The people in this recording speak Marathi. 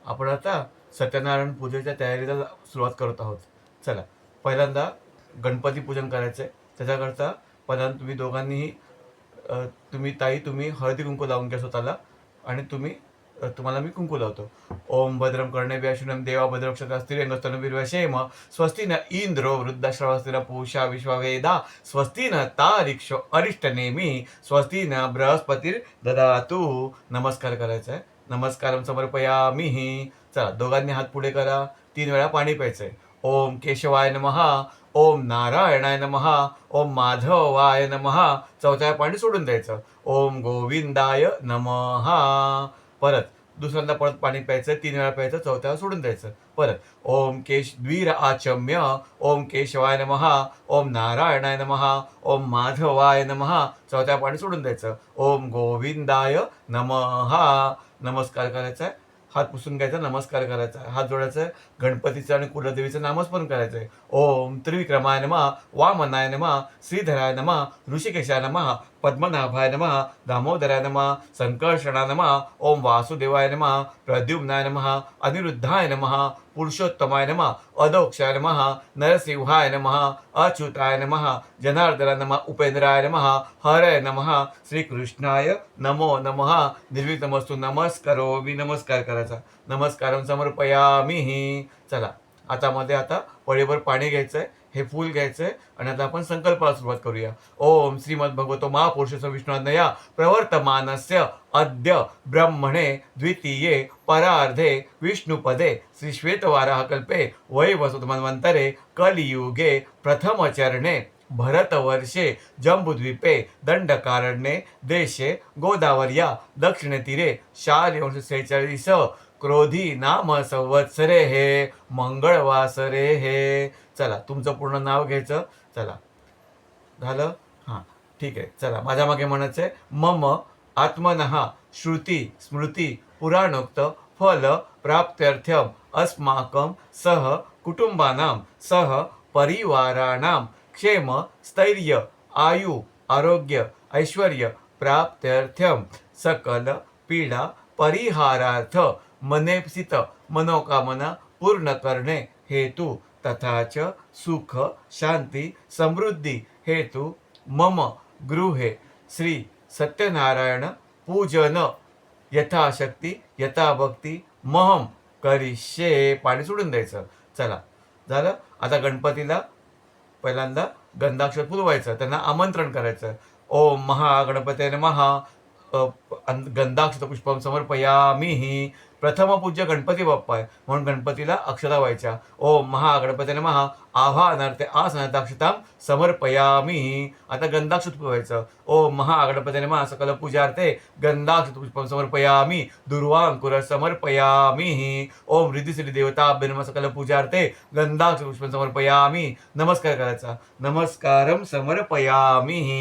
आपण आता सत्यनारायण पूजेच्या तयारीला सुरुवात करत आहोत. चला, पहिल्यांदा गणपती पूजन करायचं आहे. त्याच्याकरता पहिल्यांदा तुम्ही दोघांनीही अ, तुम्ही हळदी-कुंकू लावून घ्या स्वतःला आणि तुम्हाला मी कुंकू लावतो. ओम भद्रं कर्णेभ्यः शृणुयाम देवा भद्रं स्थिरंगस्तनूभिर्व्यसेम स्वस्ति न इंद्रो वृद्धश्रवस्तिन पूषा विश्ववेदा स्वस्ति न तारिक्षो अरिष्टनेमी स्वस्ति न बृहस्पतिर्ददातु. नमस्कार करायचा आहे. नमस्कारं समर्पयामिहि. चला, दोघांनी हात पुढे करा. 3 वेळा पाणी प्यायचंय. ओम केशवाय नमः, ओम नारायणाय नमः, ओम माधवाय नमः. चौथ्या पाणी सोडून द्यायचं. ओम गोविंदाय नमः. परत दुसऱ्यांदा परत पाणी प्यायचं. 3 वेळा प्यायचं. चौथ्या सोडून द्यायचं. परत ओम द्विर आचम्य, ओम केशवाय नमः, ओम नारायणाय नमः, ओम माधवाय नमः. चौथ्या पाणी सोडून द्यायचं. ओम गोविंदाय नमः. नमस्कार करायचा आहे. हात पुसून घ्यायचा, नमस्कार करायचा आहे. हात जोडायचा आहे. गणपतीचं आणि कुलदेवीचं नामस्मरण करायचं आहे. ओम त्रिविक्रमाय नमः, वामनाय नमः, श्रीधराय नमः, ऋषिकेशाय नमः, पद्मनाभाय नमः, दामोदराय नमः, संकर्षणाय नमः, ओम वासुदेवाय नमः, प्रद्युम्नाय नमः, अनिरुद्धाय नमः, पुरुषोत्तमाय नमः, अदोक्षाय नमः, नरसिंहाय नमः, अच्युताय नमः, जनार्दनाय नमः, उपेंद्राय नमः, हरय नमः, श्रीकृष्णाय नमो नमः. निर्विघ्नमस्तु. नमस्कारोमि. नमस्कार करायचा. नमस्कारं समर्पयामिहि. चला, आता पळीभर पाणी घ्यायचं आहे. हे फूल घ्यायचं आहे आणि आता आपण संकल्पाला सुरुवात करूया. ओम श्रीमद्भगवतो महापुरुषस्य विष्णुअज्ञया प्रवर्तमानस्य अद्य ब्रह्मणे द्वितीये परार्धे विष्णुपदे श्रीश्वेतवाराहकल्पे वैवस्वतमन्वन्तरे कलियुगे प्रथमचरणे भरतवर्षे जम्बुद्वीपे दंडकारण्ये देशे गोदावर्या दक्षिणतीरे शालिवंश क्रोधी नाम संवत्सरे हे मंगळवासरे हे. चला, तुमचं पूर्ण नाव घ्यायचं. चला, झालं? हां, ठीक आहे. चला, माझ्या मागे म्हणायचं आहे. मम आत्मनः श्रुती स्मृती पुराणोक्त फल प्राप्त्यर्थम अस्माकं सह कुटुंबानां सह परिवाराणां क्षेम स्थैर्य आयु आरोग्य ऐश्वर्य प्राप्त्यर्थम सकल पीडा परिहारार्थ मनेप्सित मनोकामना पूर्ण करणे हेतु तथा च सुख शांती समृद्धी हेतु मम गृहे श्री सत्यनारायण पूजन यथाशक्ती यथाभक्ती महम करिष्ये. पाणी सोडून द्यायचं. चला, झालं. आता गणपतीला पहिल्यांदा गंधाक्षर फुलवायचं, त्यांना आमंत्रण करायचं. ओम महागणपते नमः. गंधाक्षत पुष्पम समर्पयामिहि. प्रथम पूज्य गणपती बाप्पा आहे म्हणून गणपतीला अक्षता व्हायच्या. ओम महागणपते नमः. आवाहनार्थे आसनादाक्षतां समर्पयामिहि. आता गंधाक्षत फुलवायचं. ओम महागणपते नमः. सकल पूजार्थे गंधाक्षत पुष्पम समर्पयामि दुर्वांकुर समर्पयामिहि. ओम रिद्धी सिद्धी देवताभ्यो नमः. सकल पूजार्थे गंधाक्षत पुष्पम समर्पयामि. नमस्कार करायचा. नमस्कारं समर्पयामिहि.